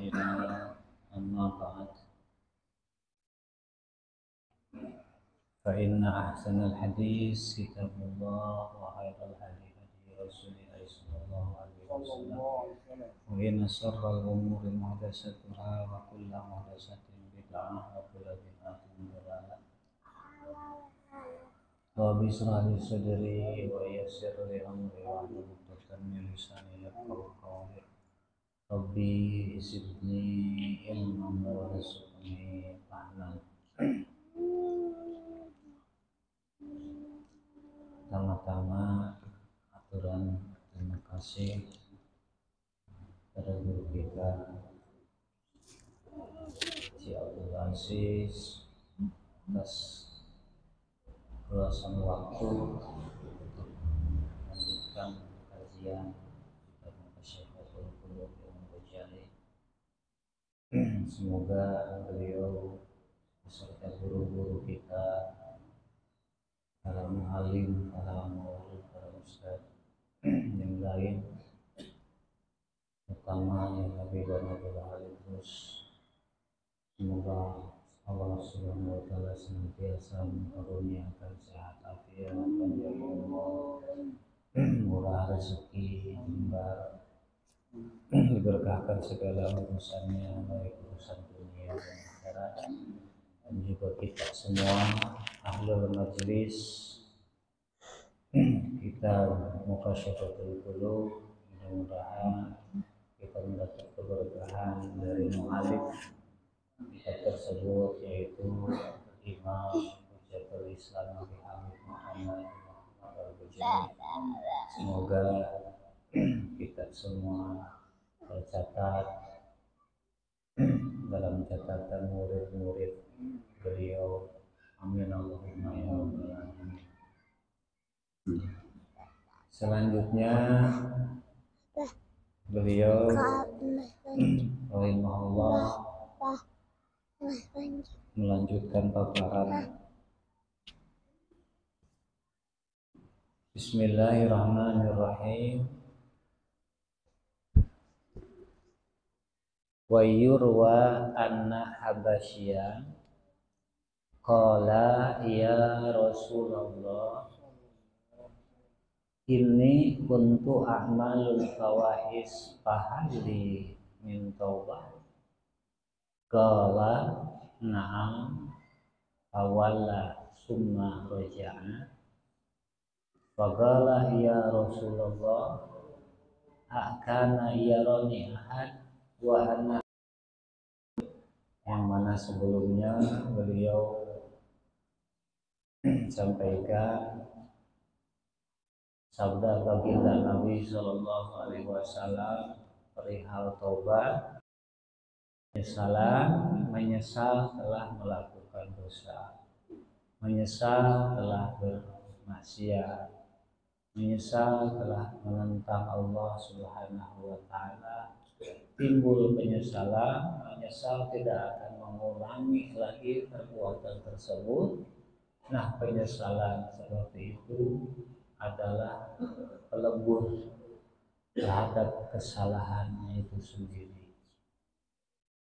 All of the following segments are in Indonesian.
أنفسنا أما بعد فإن أحسن الحديث كتاب الله وخير الهدي هدي رسول الله صلى الله عليه وسلم وإن شر الأمور محدثاتها وكل محدثة بدعة وكل بدعة ضلالة Rabbi shrah li sadri wa yassir li amri wahlul 'uqdatam min lisani yafqahu qawli. Rabbi zidni ilman warzuqni fahman. Pertama-tama aturan terima kasih pada guru kita Haji Abdul Aziz atas luasan waktu untuk melanjutkan kajian kitab Syaikhul Qulub Imam Ghazali. Semoga beliau beserta guru-guru kita, para muallim, para murid, para ustaz yang lain, terutama yang lebih banyak terus, semoga Allah Subhanahu wa taala senantiasa mengaruniakan sehat afiat, panjang umur, murah rezeki, jembar, diberkahkan segala urusannya, baik urusan dunia dan akhirat, dan juga kita semua ahlul majlis kita Muqasyaratul Qulub, mudah-mudahan kita mendapat keberkahan dari mu'alif kitab tersebut, yaitu Imam Hujjatul Islam Abi Hamid Muhammad Al-Ghazali. Semoga kita semua tercatat dalam catatan murid-murid beliau. Amin Allahumma ya rabbal alamin. Selanjutnya beliau rahimahullah melanjutkan paparan. Bismillahirrahmanirrahim. Wa yurwa anna habasyian qala ya Rasulullah inni kuntu a'malul fawahis fahali min taubah. Qala na'am awalla summa raja'a. Faqala ya Rasulullah akana yarani ahad wa ana, yang mana sebelumnya beliau sampaikan sabda baginda Nabi Sallallahu Alaihi Wasallam perihal taubat. Menyesal telah melakukan dosa, menyesal telah bermaksiat, menyesal telah menentang Allah Subhanahu wa taala. Timbul penyesalan, menyesal tidak akan mengulangi lagi perbuatan tersebut. Nah, penyesalan seperti itu adalah pelebur terhadap kesalahannya itu sendiri.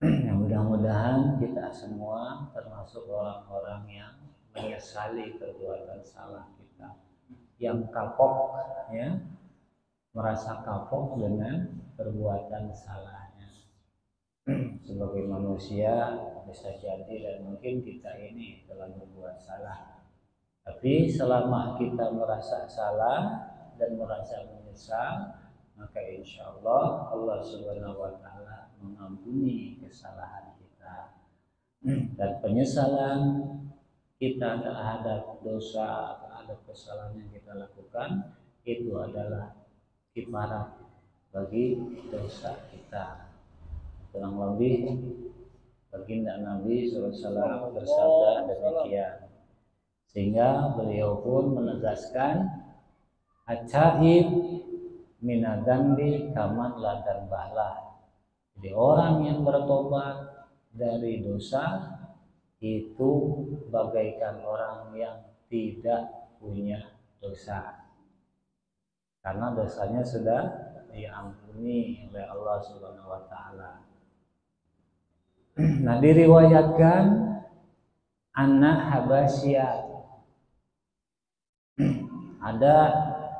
Mudah-mudahan kita semua termasuk orang-orang yang menyesali perbuatan salah kita, yang kapok, ya, merasa kapok dengan perbuatan salahnya. Sebagai manusia bisa jadi dan mungkin kita ini telah berbuat salah, tapi selama kita merasa salah dan merasa menyesal, maka insya Allah Allah Subhanahu wa taala mengampuni kesalahan kita. Dan penyesalan kita terhadap dosa, terhadap kesalahan yang kita lakukan, itu adalah kifarat bagi dosa kita. Kurang lebih baginda Nabi SAW bersabda demikian, sehingga beliau pun menegaskan ajaib minadambi kaman ladan bahlah. Jadi orang yang bertobat dari dosa itu bagaikan orang yang tidak punya dosa, karena dosanya sudah diampuni oleh Allah Subhanahu wa taala. Nah, diriwayatkan anak Habasyah, ada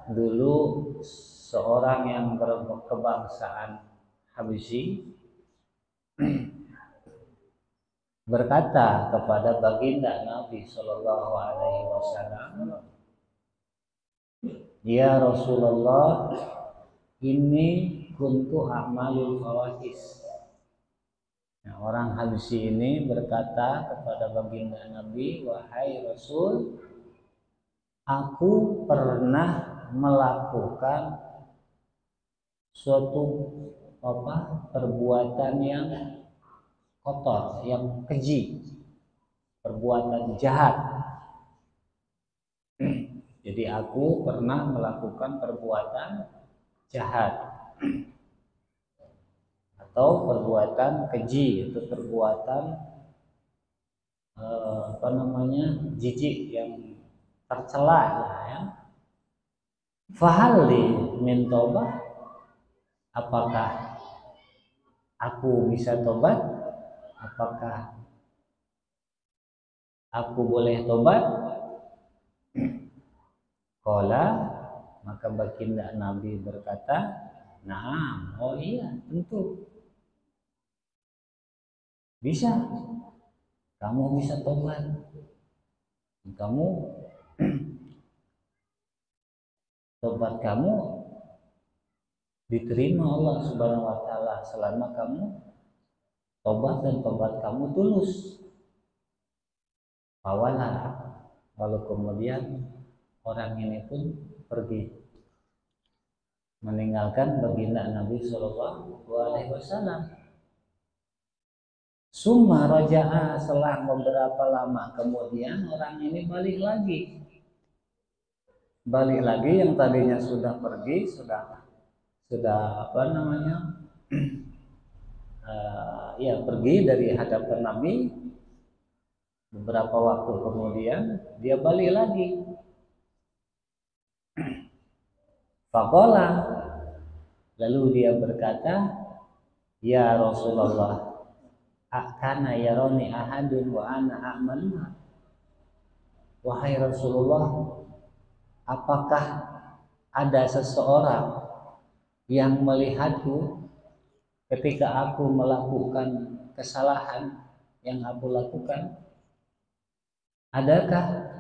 dulu seorang yang berkebangsaan Habsyi berkata kepada baginda Nabi Shallallahu Alaihi Wasallam, ya Rasulullah, ini kuntu amalul fawakis. Nah, orang Habsyi ini berkata kepada baginda Nabi, wahai Rasul, aku pernah melakukan suatu perbuatan yang kotor, yang keji, perbuatan jahat. Jadi aku pernah melakukan perbuatan jahat atau perbuatan keji, itu perbuatan jijik yang tercela ya. Fahalli min taubah, apakah aku bisa tobat? Apakah aku boleh tobat? Qala, maka baginda Nabi berkata, "Na'am, oh iya, tentu. Bisa. Kamu bisa tobat. Kamu tobat kamu diterima Allah Subhanahu wa taala selama kamu tobat dan tobat kamu tulus." Awalnya, lalu kemudian orang ini pun pergi meninggalkan baginda Nabi Shallallahu Alaihi Wasallam. Summa raja'a, setelah beberapa lama kemudian orang ini balik lagi yang tadinya sudah pergi, sudah pergi dari hadapan Nabi. Beberapa waktu kemudian dia balik lagi. Faqala, lalu dia berkata, ya Rasulullah, akana yaroni ahadun wa ana a'maluha. Wahai Rasulullah, apakah ada seseorang yang melihatku ketika aku melakukan kesalahan yang aku lakukan? Adakah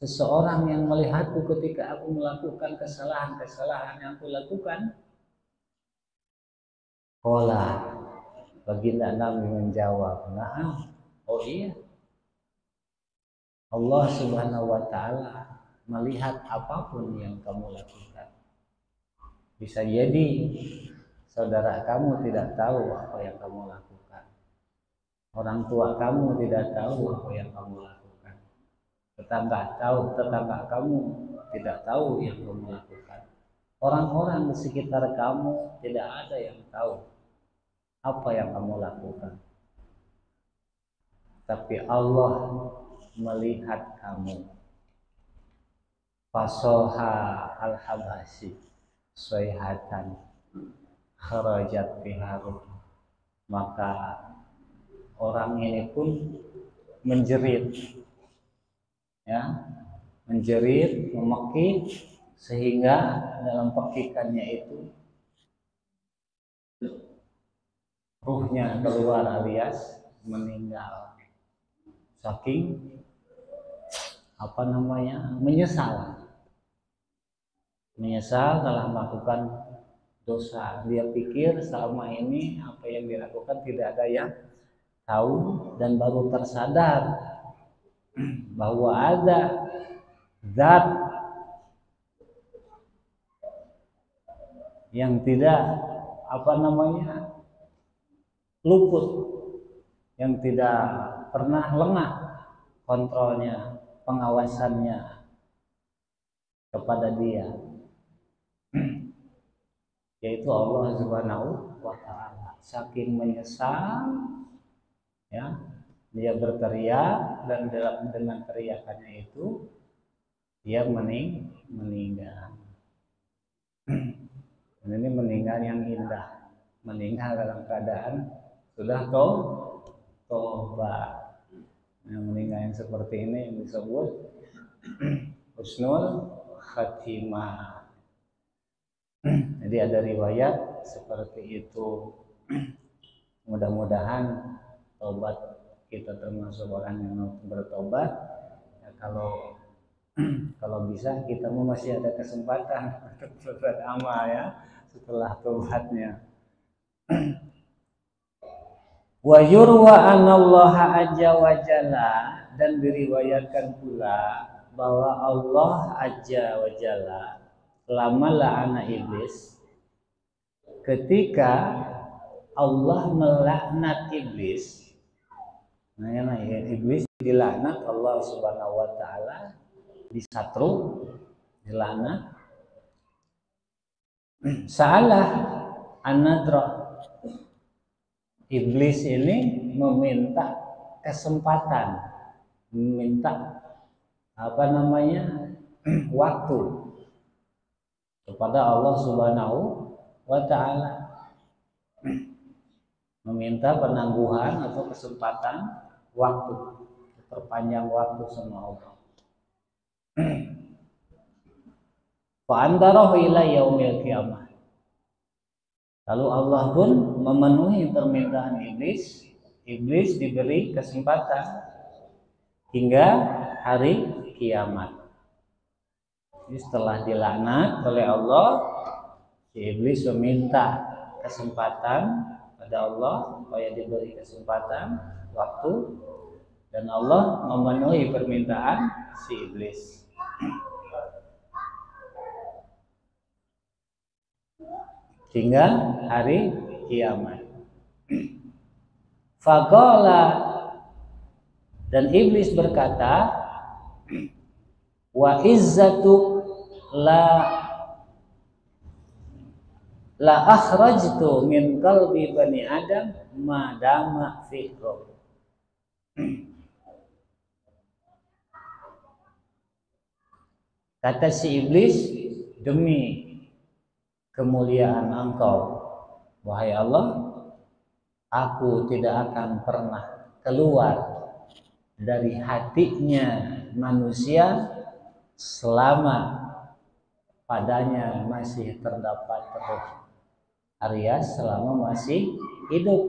seseorang yang melihatku ketika aku melakukan kesalahan-kesalahan yang aku lakukan? Qala, baginda Nabi menjawab, na'am, oh iya, Allah Subhanahu wa taala melihat apapun yang kamu lakukan. Bisa jadi saudara kamu tidak tahu apa yang kamu lakukan, orang tua kamu tidak tahu apa yang kamu lakukan, tetangga kamu tidak tahu yang kamu lakukan, orang-orang di sekitar kamu tidak ada yang tahu apa yang kamu lakukan, tapi Allah melihat kamu. Fasoha al-habasi sayhatan kharajat biharuh, maka orang ini pun menjerit, ya, memekik, sehingga dalam pekikannya itu ruhnya keluar alias meninggal, saking menyesal telah melakukan dosa. Dia pikir selama ini apa yang dilakukan tidak ada yang tahu, dan baru tersadar bahwa ada zat yang tidak luput, yang tidak pernah lengah kontrolnya, pengawasannya kepada dia, yaitu Allah Subhanahu wa taala. Saking menyesal, ya, dia berteriak, dan dengan teriakannya itu dia meninggal. Dan ini meninggal yang indah, meninggal dalam keadaan sudah tobat. Yang meninggal yang seperti ini yang disebut husnul khatimah. Jadi ada riwayat seperti itu. Mudah-mudahan tobat kita termasuk orang yang bertobat. Ya, kalau bisa kita masih ada kesempatan untuk berbuat amal ya setelah tobatnya. Wa yurwa anallaha azza wa jalla, dan diriwayatkan pula bahwa Allah azza wa jalla lama la'ana iblis, ketika Allah melaknat iblis. Nah, iblis dilaknat Allah Subhanahu wa taala, disatru, dilaknat. Salah an-nadrah, iblis ini meminta kesempatan, meminta waktu kepada Allah Subhanahu wa taala, meminta penangguhan atau kesempatan waktu, perpanjang waktu sama Allah. Fa antarahu ila yaumil qiyamah. Lalu Allah pun memenuhi permintaan iblis. Iblis diberi kesempatan hingga hari kiamat. Jadi setelah dilaknat oleh Allah, si iblis meminta kesempatan pada Allah supaya diberi kesempatan waktu, dan Allah memenuhi permintaan si iblis. Hingga hari kiamat. Faqala, dan iblis berkata, wa izzatu la akhrajtu min qalbi bani adam ma dama fi roh. Kata si iblis, demi kemuliaan Engkau, wahai Allah, aku tidak akan pernah keluar dari hatinya manusia selama padanya masih terdapat roh, alias selama masih hidup.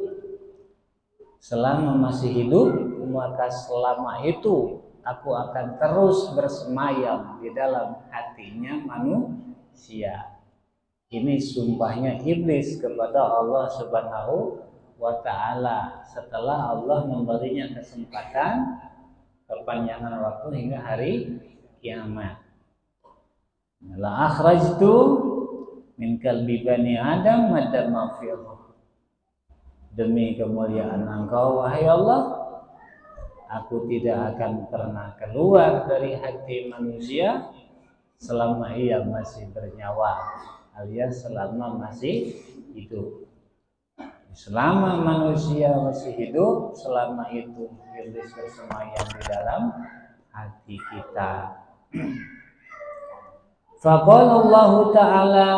Selama masih hidup, maka selama itu aku akan terus bersemayam di dalam hatinya manusia. Ini sumpahnya iblis kepada Allah Subhanahu wa ta'ala setelah Allah memberinya kesempatan perpanjangan waktu hingga hari kiamat. La akhrajtu min qalbi bani adam madda mafirah. Demi kemuliaan Engkau, wahai Allah, aku tidak akan pernah keluar dari hati manusia selama ia masih bernyawa, alias selama masih hidup. Selama manusia masih hidup, selama itu iblis bersemayam di dalam hati kita. Faqala Allah Ta'ala,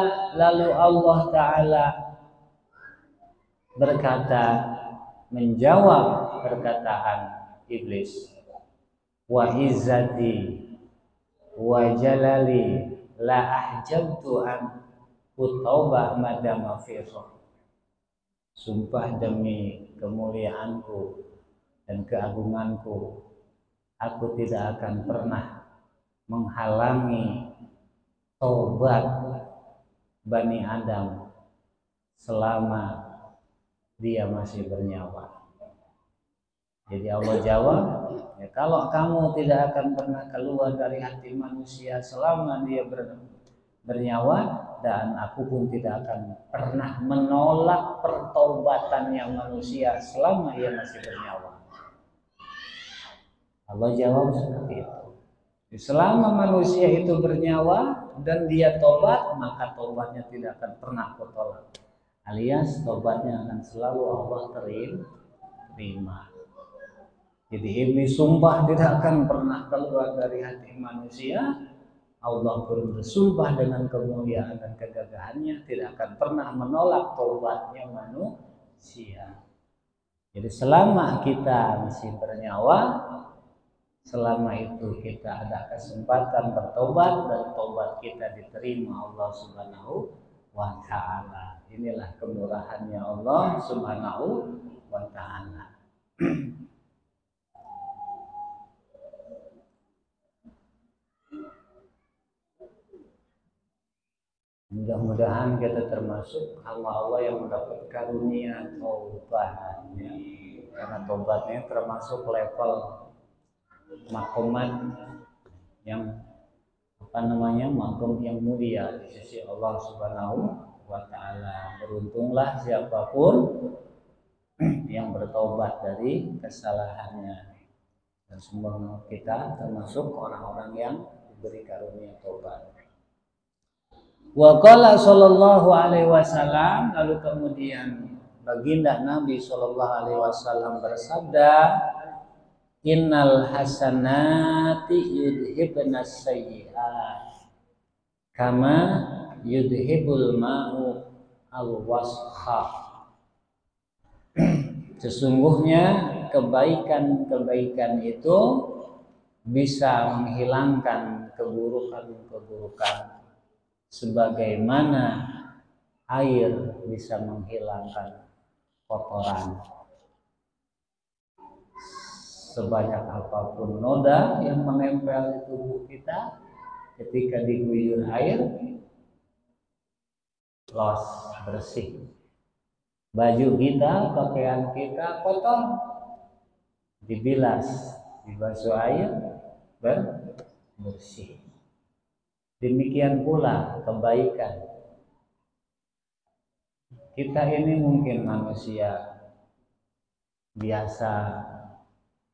lalu Allah Ta'ala berkata, menjawab perkataan iblis, wa izzati wa jalali la ahjabtu an utawbah madama firah. Sumpah demi kemuliaanku dan keagunganku, aku tidak akan pernah menghalangi taubat Bani Adam selama dia masih bernyawa. Jadi Allah jawab, ya, kalau kamu tidak akan pernah keluar dari hati manusia selama dia bernyawa, dan aku pun tidak akan pernah menolak pertaubatannya manusia selama ia masih bernyawa. Allah jawab seperti itu. Selama manusia itu bernyawa dan dia tobat, maka tobatnya tidak akan pernah kutolak, alias tobatnya akan selalu Allah terima. Jadi iblis sumpah tidak akan pernah keluar dari hati manusia. Allah pun bersumpah dengan kemuliaan dan kegagahannya tidak akan pernah menolak taubatnya manusia. Jadi selama kita masih bernyawa, selama itu kita ada kesempatan bertobat dan tobat kita diterima Allah Subhanahu wa ta'ala. Inilah kemurahannya Allah Subhanahu wa ta'ala. Mudah-mudahan kita termasuk hamba Allah yang mendapat karunia taubatnya. Karena taubatnya termasuk level makomat yang makom yang mulia di sisi Allah Subhanahu wa ta'ala. Beruntunglah siapapun yang bertobat dari kesalahannya. Dan semua kita termasuk orang-orang yang diberi karunia taubat. Wa qala sallallahu alaihi wasallam, lalu kemudian baginda Nabi sallallahu alaihi wasallam bersabda, innal hasanati yudhibnas sayyi'at kama yudhibul ma'u al-washa. Sesungguhnya kebaikan-kebaikan itu bisa menghilangkan keburukan-keburukan sebagaimana air bisa menghilangkan kotoran. Sebanyak apapun noda yang menempel di tubuh kita, ketika diguyur air, los, bersih. Baju kita, pakaian kita kotor, dibilas, dibasuh air, bersih. Demikian pula kebaikan. Kita ini mungkin manusia biasa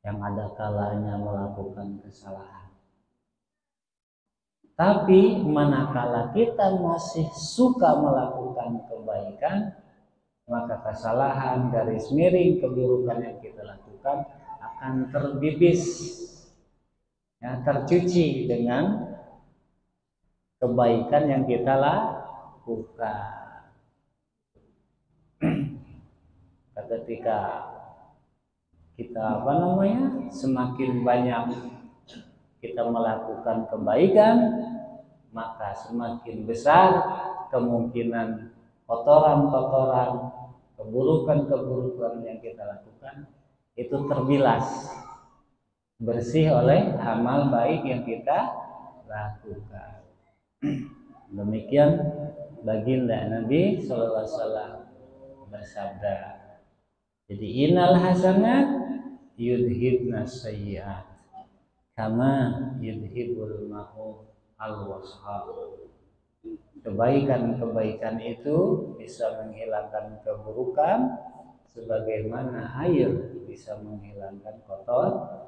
yang ada kalanya melakukan kesalahan. Tapi manakala kita masih suka melakukan kebaikan, maka kesalahan garis miring keburukan yang kita lakukan akan terbibis, ya, tercuci dengan kebaikan yang kita lakukan. Ketika kita semakin banyak kita melakukan kebaikan, maka semakin besar kemungkinan kotoran-kotoran, keburukan-keburukan yang kita lakukan itu terbilas, bersih oleh amal baik yang kita lakukan. Demikian baginda Nabi sallallahu alaihi wasallam bersabda. Jadi innal hasanat yudhibnas sayyi'at kama yudhibul ma'u al-washa. Kebaikan-kebaikan itu bisa menghilangkan keburukan sebagaimana air bisa menghilangkan kotoran.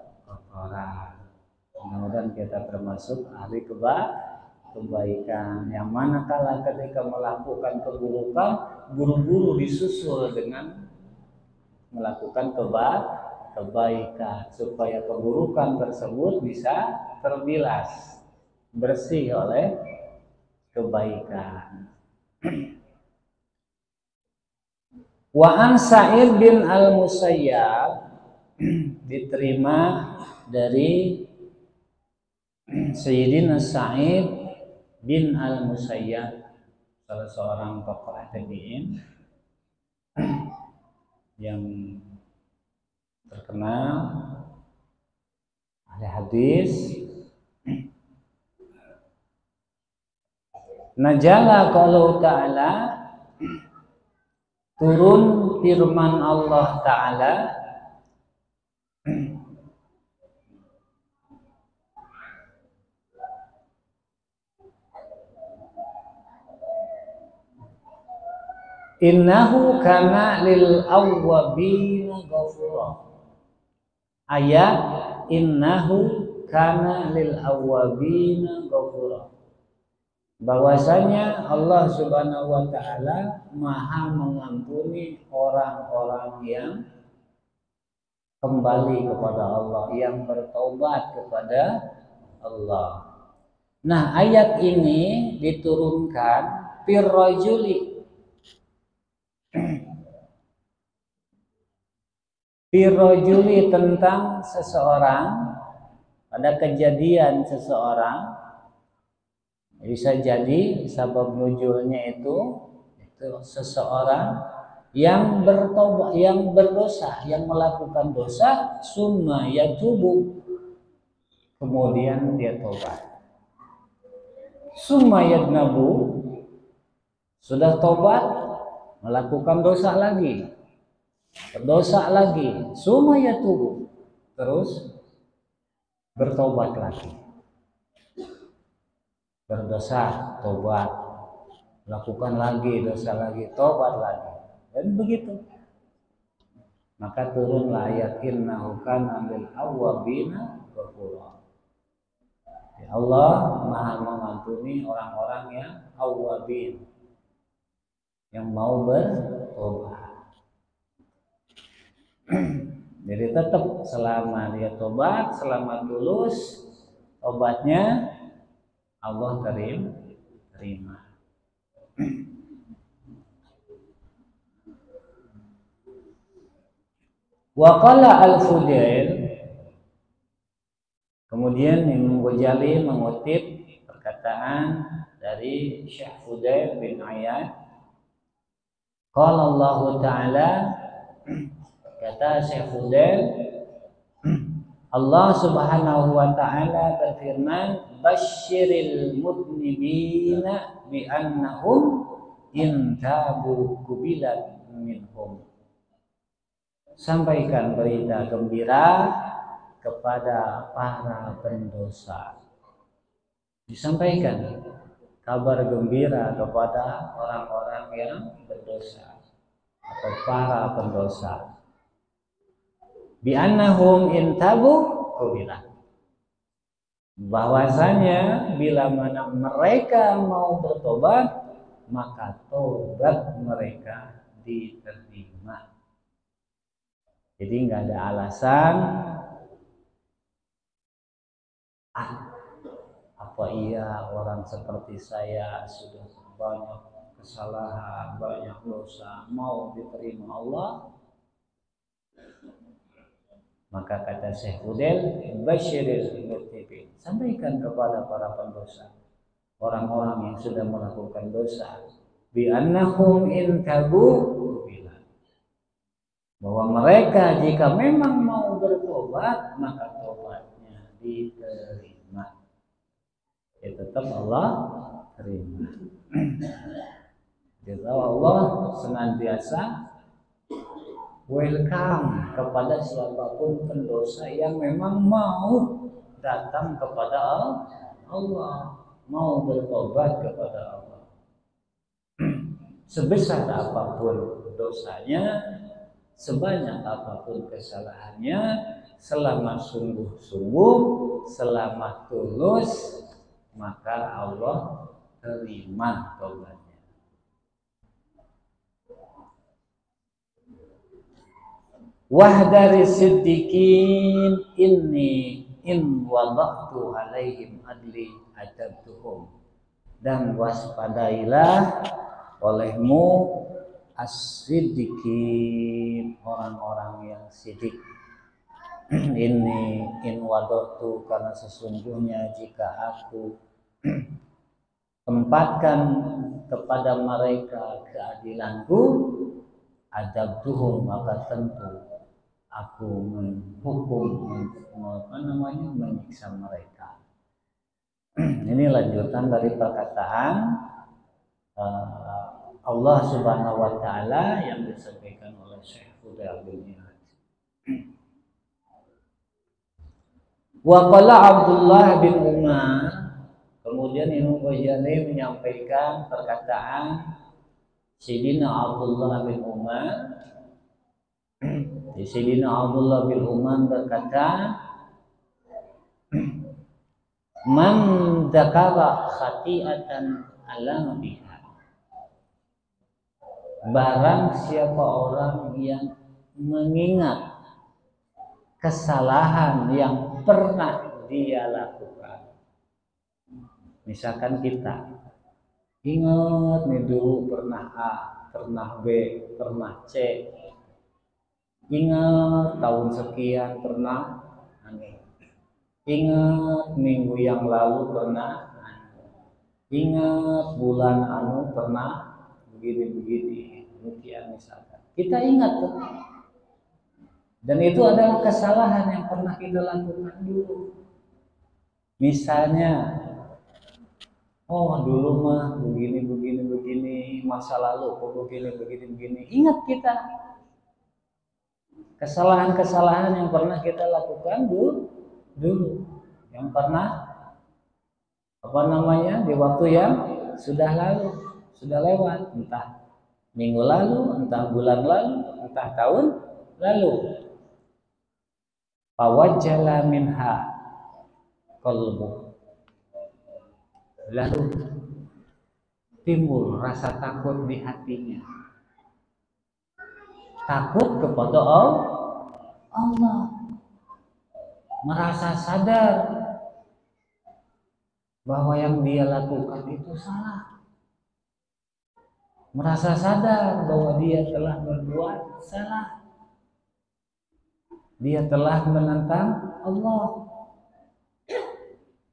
Mudah-mudahan kita termasuk ahli kebaikan yang manakala ketika melakukan keburukan buru-buru disusul dengan melakukan kebaikan supaya keburukan tersebut bisa terbilas, bersih oleh kebaikan. Wa an Sa'id bin al-Musayyab, diterima dari Sayyidina Sa'id bin al-Musayyab, salah seorang tokoh tabi'in yang terkenal ahli hadis. Najala qaulu ta'ala, turun firman Allah Ta'ala, innahu kana lil awwabina ghafura. Ayat innahu kana lil awwabina ghafura. Bahwasanya Allah Subhanahu wa taala Maha mengampuni orang-orang yang kembali kepada Allah, yang bertobat kepada Allah. Nah, ayat ini diturunkan firrajuli, Firrojuli tentang seseorang, pada kejadian seseorang. Bisa jadi sabab nuzulnya itu seseorang yang bertobat, yang berdosa, yang melakukan dosa, summa yatubu, kemudian dia tobat. Summa yadnabu, sudah tobat, melakukan dosa lagi, berdosa lagi, summa yatubu, terus bertobat lagi. Berdosa, tobat, lakukan lagi, dosa lagi, tobat lagi, dan begitu. Maka turunlah ayat innahu kana lil awwabina ghafura. Allah Maha mengampuni orang-orang yang awwabin, yang mau bertobat. Jadi tetap selama dia tobat, selama tulus tobatnya, Allah terima. Wa qala al-Fudail, kemudian Imam Ghazali mengutip perkataan dari Syekh Fudail bin Iyad. Qala Allah Ta'ala, kata Syekh Fudail, Allah Subhanahu wa Ta'ala berfirman, basyiril mudnibina bi annahum in tabu kubilat minhum. Sampaikan berita gembira kepada para pendosa. Disampaikan kabar gembira kepada orang-orang yang berdosa atau para pendosa. Bi annahum in tabu kubilat, bahwasanya bila mana mereka mau bertobat, maka tobat mereka diterima. Jadi nggak ada alasan apa iya orang seperti saya sudah banyak kesalahan, banyak dosa, mau diterima Allah. Maka kata Syekh Fudail, basyiril mudnibin, sampaikan kepada para pendosa, orang-orang yang sudah melakukan dosa, bi annahum in tabu, bahwa mereka jika memang mau bertobat, maka tobatnya diterima. Ya tetap Allah terima. Jadi Allah senantiasa welcome kepada siapapun pendosa yang memang mau datang kepada Allah, mau bertobat kepada Allah. Sebesar apapun dosanya, sebanyak apapun kesalahannya, selama sungguh-sungguh, selama tulus, maka Allah terima taubatnya. Wahdari siddiqin inni in wada'tu alaihim adli ajabtuhum, dan waspadailah olehmu as-siddiqin, orang-orang yang sidik. Ini in wada'tu, karena sesungguhnya jika aku tempatkan kepada mereka keadilanku, adabtuhum, maka tentu aku menghukum, menyiksa mereka. Ini lanjutan dari perkataan Allah Subhanahu wa Ta'ala yang disampaikan oleh Syekh Fudail bin Iyad. Wa qala Abdullah bin Umar, kemudian Imam Ghazali menyampaikan perkataan Sayyidina Abdullah bin Umar. Sayyidina Abdullah bin Umar berkata, man dzakara khati'atan alama biha, barang siapa orang yang mengingat kesalahan yang pernah dia lakukan. Misalkan kita ingat nih dulu pernah A, pernah B, pernah C, Ingat tahun sekian pernah anu. Ingat minggu yang lalu pernah anu. Ingat bulan anu pernah begini-begini. Demikian misalkan. Kita ingat tuh. Dan itu adalah kesalahan yang pernah kita lakukan dulu. Misalnya, oh dulu mah begini, masa lalu kok begini. Ingat kita kesalahan-kesalahan yang pernah kita lakukan dulu. Yang pernah di waktu yang sudah lalu, sudah lewat, entah minggu lalu, entah bulan lalu, entah tahun lalu. Fawajjala minha qalbu, lalu timbul rasa takut di hatinya, takut kepada Allah, merasa sadar bahwa yang dia lakukan itu salah, merasa sadar bahwa dia telah berbuat salah, dia telah menentang Allah,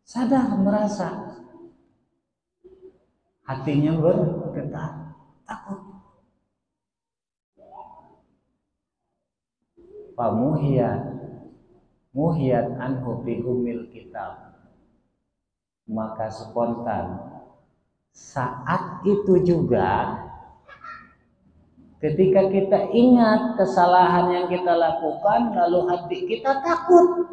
sadar, merasa, hatinya bergetar, takut. Muhiyat anhu bi umil kitab, maka spontan saat itu juga ketika kita ingat kesalahan yang kita lakukan lalu hati kita takut,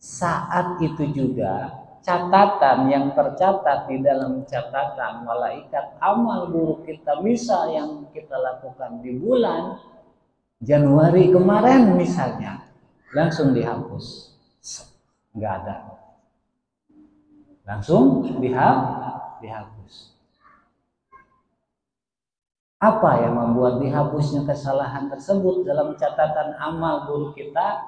saat itu juga catatan yang tercatat di dalam catatan malaikat amal buruk kita, misal yang kita lakukan di bulan Januari kemarin misalnya, langsung dihapus, nggak ada, langsung dihapus. Apa yang membuat dihapusnya kesalahan tersebut dalam catatan amal buruk kita?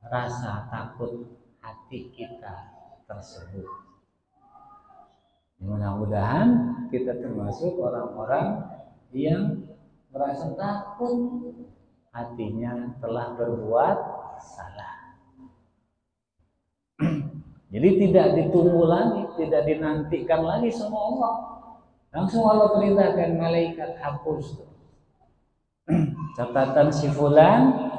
Rasa takut hati kita tersebut. Mudah-mudahan kita termasuk orang-orang yang merasa takut hatinya telah berbuat salah. Jadi tidak ditunggu lagi, tidak dinantikan lagi sama Allah. Langsung Allah perintahkan malaikat hapus. Catatan si fulan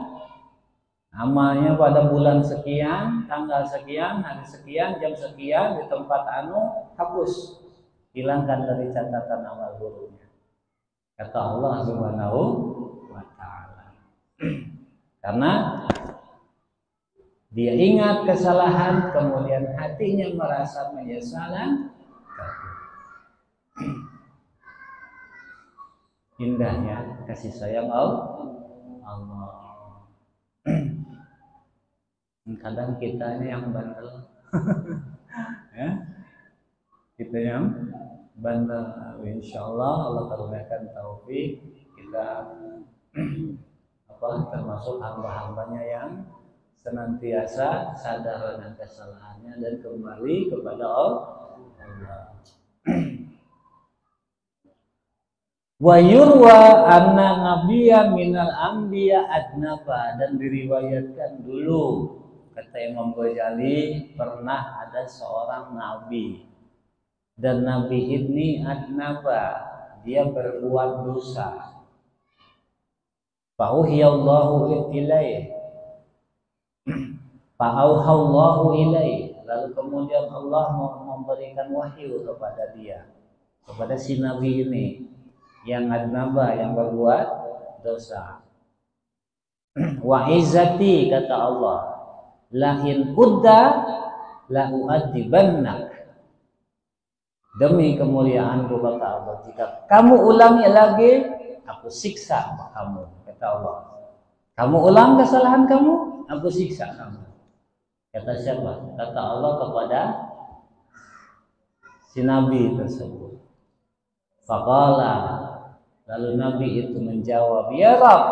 amalnya pada bulan sekian, tanggal sekian, hari sekian, jam sekian, di tempat anu, hapus, hilangkan dari catatan amal buruknya. Kata Allah Subhanahu wa ta'ala. Karena dia ingat kesalahan, kemudian hatinya merasa menyesal. Indahnya kasih sayang Allah. Kadang kitanya yang bandel. Ya? Kita yang bandel. Insyaallah Allah karuniakan taufik kita termasuk hamba-hambanya yang senantiasa sadar dengan kesalahannya dan kembali kepada Allah. Wa yurwa anna nabiyya minal anbiya adnaba, dan diriwayatkan dulu kata Imam Ghazali pernah ada seorang nabi, dan nabi ini adnaba, dia berbuat dosa. Fa'uhiyallahu ilaih, fa'auhallahu ilaih, lalu kemudian Allah memberikan wahyu kepada dia, kepada si nabi ini yang adnaba, yang berbuat dosa. Wa izzati, kata Allah, la in udda la u'adibannak, demi kemuliaanku kata Allah, jika kamu ulangi lagi aku siksa kamu, kata Allah. Kamu ulang kesalahan kamu, aku siksa kamu. Kata siapa? Kata Allah kepada si nabi tersebut. Faqala, lalu nabi itu menjawab, ya Rabb,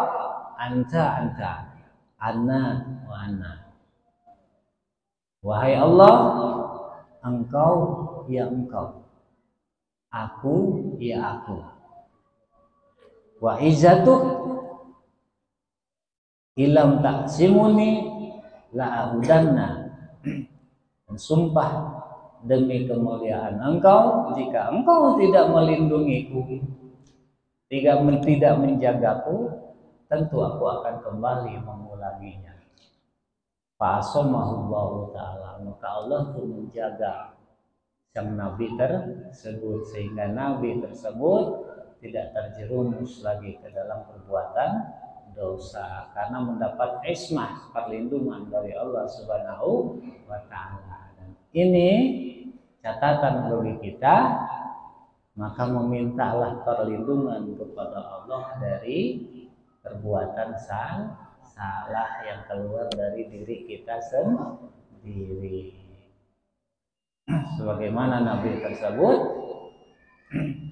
anta, ana wa ana. Wahai Allah, engkau ya engkau, aku ya aku. Wa izzatuk, ilam taksimuni la ahudanna, dan sumpah demi kemuliaan engkau, jika engkau tidak melindungiku, tidak menjagaku, tentu aku akan kembali mengulanginya. Fa'asamahullahu ta'ala, maka Allah pun menjaga sang nabi tersebut sehingga nabi tersebut tidak terjerumus lagi ke dalam perbuatan dosa karena mendapat ismah, perlindungan dari Allah Subhanahu wa ta'ala. Dan ini catatan bagi kita, maka memintalah perlindungan kepada Allah dari perbuatan salah yang keluar dari diri kita sendiri. Sebagaimana Nabi tersebut,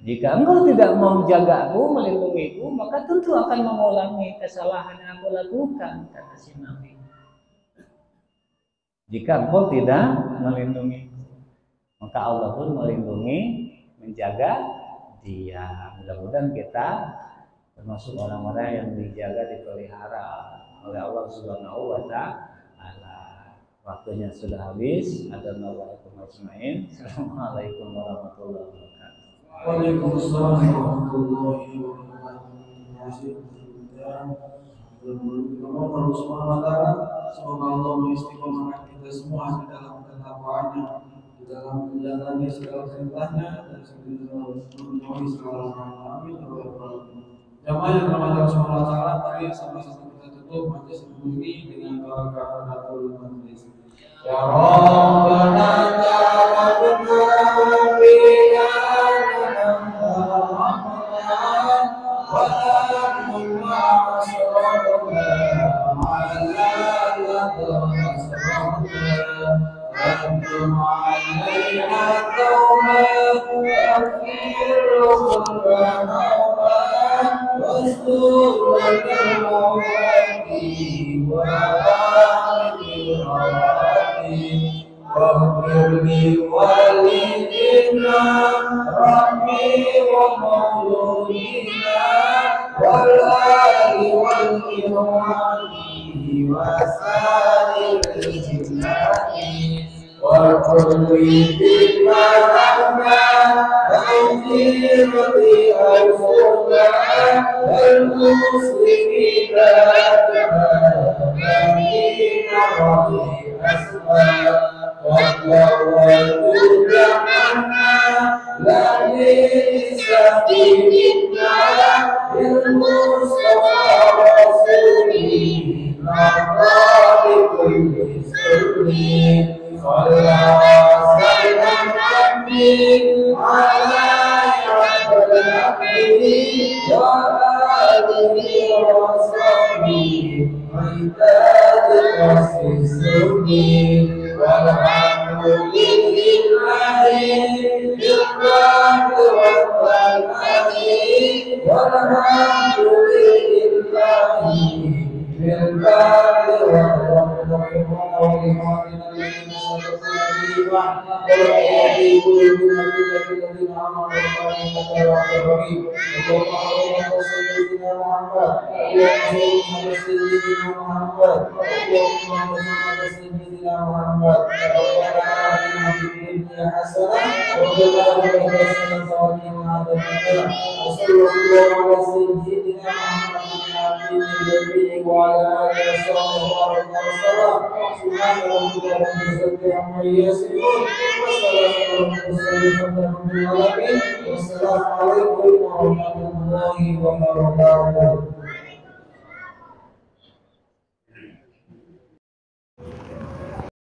jika engkau tidak menjagaku, melindungiku, maka tentu akan mengulangi kesalahan yang aku lakukan, kata si Nabi. Jika engkau tidak melindungiku, maka Allah pun melindungi, menjaga dia. Mudah-mudahan kita termasuk orang-orang yang dijaga, dipelihara oleh Allah Subhanahu wa ta'ala. Waktunya sudah habis. Assalamualaikum warahmatullahi wabarakatuh. Waalaikumsalam warahmatullahi wabarakatuh. Allah Subhanahu wa ta'ala, semoga Allah mengistiqomahkan kita semua di dalam ketakwaannya, di dalam menjalani segala perintahnya dan memenuhi segala larangan. Amin. Jamaah yang dirahmati Allah Subhanahu wa ta'ala, mari sama-sama kita tutup majelis ini dengan doa kafaratul majelis. Ya Rabbana ta'ala bina Wassalamualaikum warahmatullahi wabarakatuh.